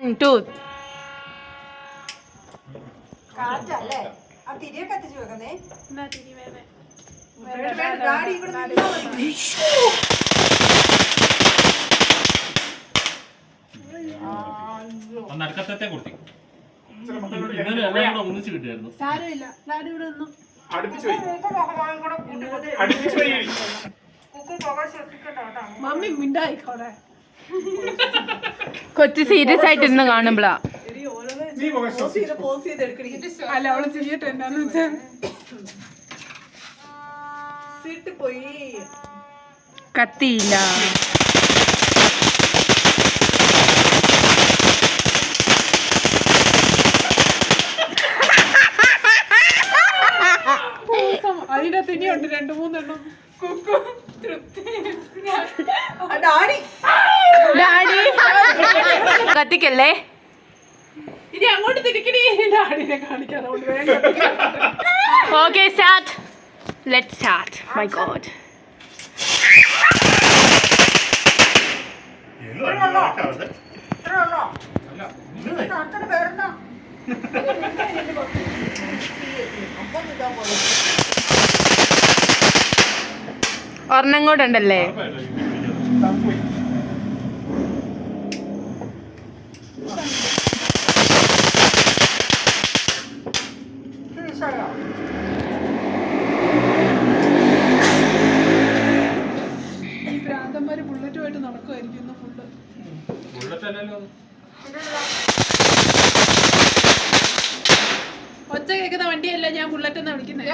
1, 2. കാറ്റല്ലേ ആ തിരിയെ കത്തിച്ചു വെക്കുന്നേ നടുക്കത്തെ കൊടുത്തി ഇന്നലെ എല്ലാം കൂടെ ഒന്നിച്ച് കിട്ടിയായിരുന്നു. സാരമില്ല, ലാഡു ഇവിടെ നിന്നു. മമ്മി മിണ്ടായിക്കോടെ. കൊച്ചു സീരിയസ് ആയിട്ട് ഇരുന്ന് കാണുമ്പോളാ. അല്ല, അവള് ചെയ്യട്ടെ. എന്താന്ന് വെച്ചാ സീറ്റ് പോയി കത്തിയില്ല. അതിന്റെ തിനിയുണ്ട് 2-3 എണ്ണം. കത്തിക്കല്ലേ. ഇനി അങ്ങോട്ട് തിരിക്കണേ. ഡാഡിനെ കാണിക്കാൻ Okay, start. Let's start. My God. ഒരെണ്ണം കൂടെ ഉണ്ടല്ലേ. ഈ ഭ്രാന്തന്മാര് ബുള്ളറ്റുമായിട്ട് നടക്കുമായിരിക്കും ഫുള്ള്. ഒച്ച കേൾക്കുന്ന വണ്ടിയല്ല ഞാൻ ബുള്ളറ്റ് എന്നാ വിളിക്കുന്നത്.